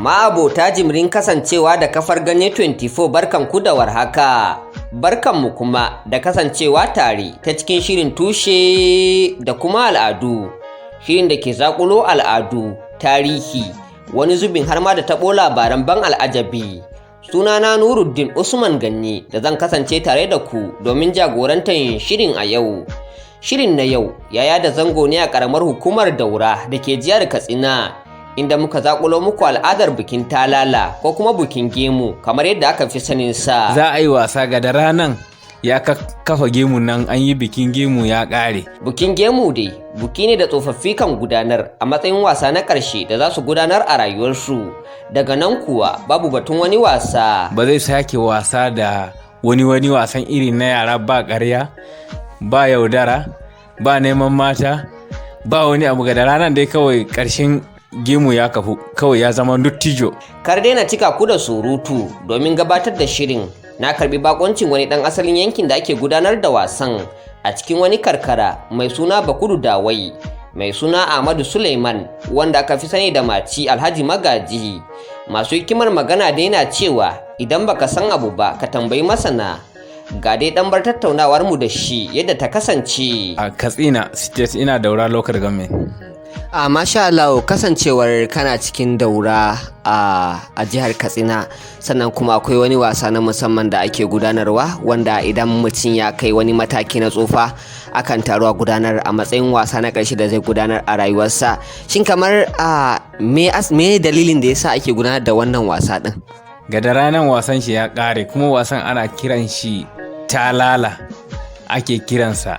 Ma'abota jimrin kasancewa da kafar Ganye 24 barkanku da warhaka. Barkanmu kuma da kasancewa tare ta cikin shirin tushe da kuma al'adu. Shirin da ke zaƙulo al'adu, tarihi, wani zubin har ma da taɓo labaran ban al'ajabi. Sunana Nuruddin Usman Ganye da zan kasance tare da ku domin jagorantar shirin a yau. Shirin na yau ya yada zango ne a ƙaramar hukumar Daura da ke jihar Katsina, inda muka zaƙulo muku al'adar bikin Talala ko kuma Bukin Gemu kamar yadda aka fi sanin sa. Za a yi wasa ga da ranan ya kafa gemu nan an yi bikin gemu ya ƙare. Bukin Gemu dai buki ne da tsofaffi kan gudanar a matsayin wasa na ƙarshe da za su gudanar a rayuwarsu. Daga nan kuwa babu batun wani wasa. Ba zai sake wasa da wani wasan irin na yara ba ƙarya, ba yaudara, ba neman mata, ba wani abu ga da ranar dai kawai ƙarshen gemu ya kafu kawai ya zama dottijo. Kar dai na cika ku da surutu domin gabatar da shirin. Na karbi bakoncin wani dan asalin yankin da ake gudanar da wasan a cikin wani karkara mai suna Bakudu Dawai, mai suna Ahmadu Suleiman, wanda aka fi sani da Maci Alhaji Magaji. Masu hikimar magana dai na cewa idan baka san abu ba ka tambayi masana. Ga dai dan bar tattaunawar mu da shi yadda ta kasance. A Katsina state ina Daura local government. Masha Allah, kasancewar kana cikin Daura a jihar Katsina, sannan kuma akwai wani wasa na musamman da ake gudanarwa wanda idan mutum ya kai wani mataki na tsufa akan taru a gudanar a matsayin wasa na ƙarshe da zai gudanar a rayuwarsa. Shin kamar me dalilin da yasa ake gudanar da wannan wasa din? Ga da ranar wasan shi ya ƙare kuma wasan ana kiran shi Talala ake kiransa.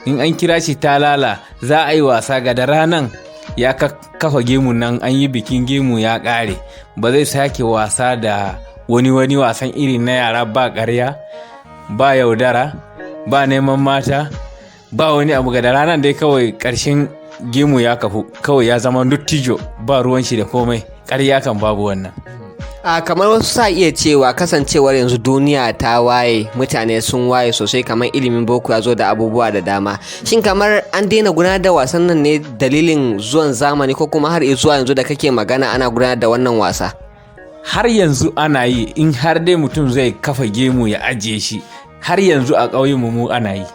In an kira shi Talala za a yi wasa ga da ranan ya kafa gemu nan an yi bikin gemu ya ƙare. Ba zai sake wasa da wani wasan irin na yara ba ƙarya, ba yaudara, ba neman mata, ba wani abu ga da ranar dai kawai ƙarshen gemu ya kafu kawai ya zama dottijo, ba ruwan shi da komai, ƙarya kan babu wannan. Kamar wasu sa iya cewa kasancewar yanzu duniya ta waye, mutane sun waye sosai, kamar ilimin boko ya zo da abubuwa da dama. Shin kamar an daina gudanar da wasan nan ne dalilin zuwan zamani ko kuma har zuwa yanzu da kake magana ana gudanar da wannan wasa? Har yanzu ana yi, in har dai mutum zai kafa gemu ya ajiye shi, har yanzu a ƙauyen mu ana yi.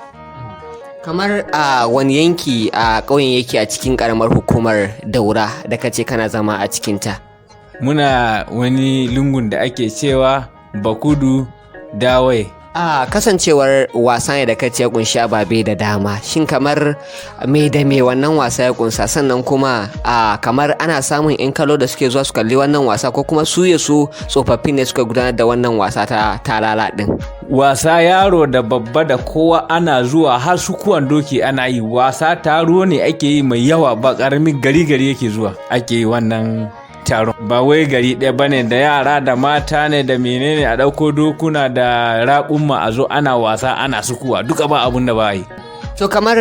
Kamar wani yanki a ƙauyen yake a cikin ƙaramar hukumar Daura da kace kana zama a cikinta? Muna wani lungun da ake cewa Bakudu Dawai. Kasancewar wasa ne da kace ya kunshi ababe da dama. Shin kamar me da me wannan wasa ya kunsa? Sannan kuma kamar ana samun in kallo da suke zuwa su kalli wannan wasa ko kuma su tsofaffi ne suka gudanar da wannan wasa ta Talala din? Wasa yaro da babba da kowa ana zuwa, har sukuwan doki ana yi. Wasa taro ne ake yi mai yawa, ba ƙaramin gari yake zuwa ake yi wannan taron. Ba wai gari ɗaya bane, da yara da mata ne da menene, a ɗauko dokuna da raƙumma a zo ana wasa ana sukuwa, duka ba abun da ba yi. To kamar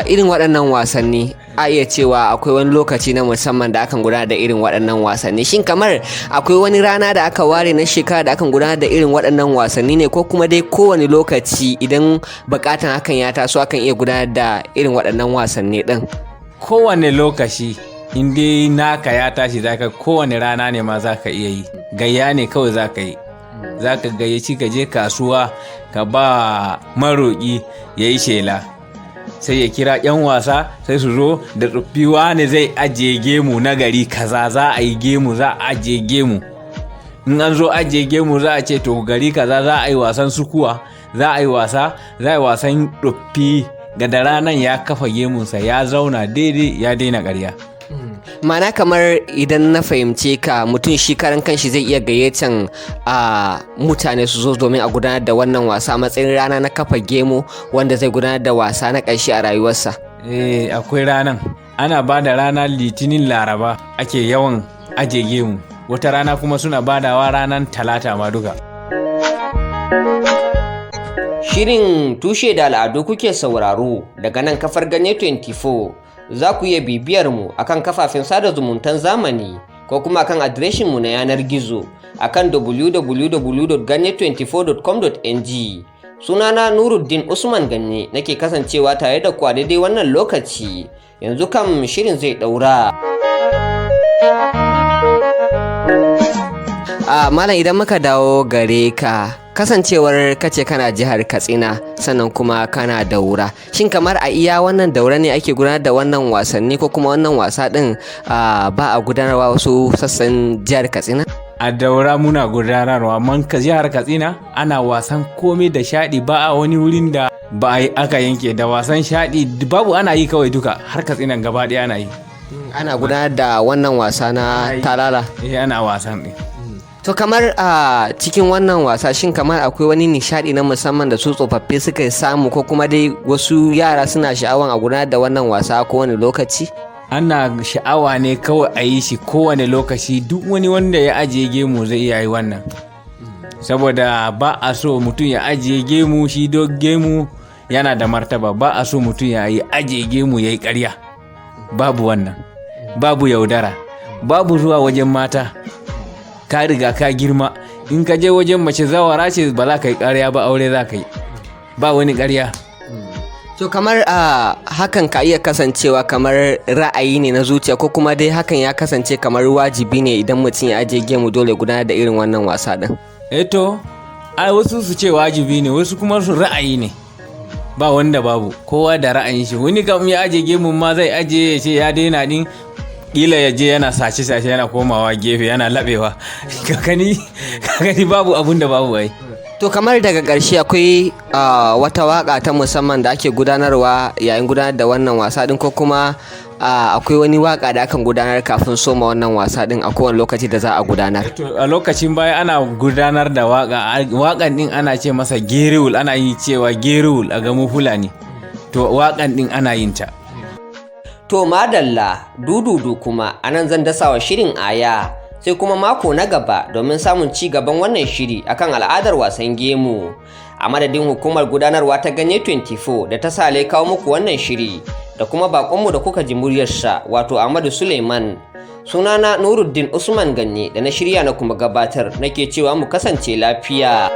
irin waɗannan wasanni a iya cewa akwai wani lokaci na musamman da akan gudanar da irin waɗannan wasanni. Shin kamar akwai wani rana da aka ware na shekara da akan gudanar da irin waɗannan wasanni ne, ko kuma dai kowane lokaci idan buƙatan hakan ya taso akan iya gudanar da irin waɗannan wasanni ɗin? Kowane lokaci in dai naka ya tashi zaka, kowane rana ne ma zaka iya yi. Gayya ne kawai zaka yi, zaka gayyaci ka je kasuwa ka ba maroƙi ya yi shela, sai ya kira 'yan wasa sai su zo da tsoffi, wane zai ajiye gemu na gari kaza, za a yi gemu, za a ajiye gemu. In an zo ajiye gemu za a ce to gari kaza za a yi wasan sukuwa, za a yi wasan tsoffi. Ga da ranan ya kafa gemunsa ya zauna daidai, ya daina ƙarya. Mana kamar idan na fahimce ka, mutum shi karan kanshi zai iya gayyatan mutane su zo domin a gudanar da wannan wasa matsayin rana na kafa gemu wanda zai gudanar da wasa na ƙarshe a rayuwarsa. Akwai ranan, ana ba da rana Litinin Laraba ake yawan aje gemu, wata rana kuma suna badawa ranar Talata ma duka. Shirin tushe da al'adu kuke sauraro daga nan kafar Ganye 24. Za ku iya bibiyar mu akan kafafen sada zumuntan zamani ko kuma akan adireshin mu na yanar gizo akan www.ganye24.com.ng. Sunana Nuruddin Usman Ganye nake kasancewa tare da ku a daidai wannan lokaci. Yanzu kam shirin zai ɗaura. Malam idan muka dawo gare ka kasancewar kace kana jihar Katsina sannan kuma kana Daura, shin kamar a iya wannan Daura ne ake gudanar da wannan wasanni ko kuma wannan wasa din ba a gudanarwa wasu sassan jihar Katsina? A Daura muna gudanarwa, man ka jihar Katsina ana wasan komai da shaɗi, ba a wani wurin da ba aka yanke da wasan shaɗi babu, ana yi kawai duka har Katsina gaba ɗaya ana yi. Ana gudanar da wannan wasa na Talala? Ana wasan ɗin. To kamar a cikin wannan wasa shin kamar akwai wani nishadi na musamman da su tsofaffi suka samu ko kuma dai wasu yara suna sha'awan a gudanar da wannan wasa kowane lokaci? Ana sha'awa ne kawai a yi shi kowane lokaci, duk wani wanda ya ajiye gemu zai iya yi wannan. Saboda ba a so mutum ya ajiye gemu, shi gemu yana da martaba, ba a so mutum ya yi ajiye gemu ya yi ƙarya. Babu wannan, babu yaudara, babu zuwa wajen mata. Ka riga ka girma, in ka je wajen mace zawara ce ba za ka yi ƙarya ba, aure za ka yi, ba wani ƙarya. To kamar hakan ka iya kasancewa kamar ra'ayi ne na zuciya ko kuma dai hakan ya kasance kamar wajibi ne idan mutum ya ajiye gemu dole gudanar da irin wannan wasa din? Eto, wasu su ce wajibi ne, wasu kuma su ra'ayi ne, ba wanda babu, kowa da ra'ayin shi. Wani kam ya ajiye gemu ma zai ajiye ya ce ya daina din, kila ya je yana sace-sace yana komawa gefe yana labewa. kakani babu abun da babu ai. To kamar daga ƙarshe akwai wata waka ta musamman da ake gudanarwa yayin gudanar da wannan wasa din ko kuma akwai wani waka da akan gudanar kafin soma wannan wasa din a kowane lokaci da za a gudanar? A lokacin baya ana gudanar da wakan din ana ce masa gerewul, ana yi cewa gerewul a gamu Fulani, to wakan din ana yin ta. To madalla, dududu kuma anan zan dasa wa shirin aya sai kuma mako na gaba domin samun ci gaban wannan shiri akan al'adar wasan gemu. A madadin hukumar gudanarwa ta Ganye 24 da ta sale kawo muku wannan shiri da kuma bakonmu da kuka ji muryarsa wato Ahmadu Suleiman. Sunana Nuruddin Usman Ganye da na shirya na kuma gabatar nake cewa mu kasance lafiya.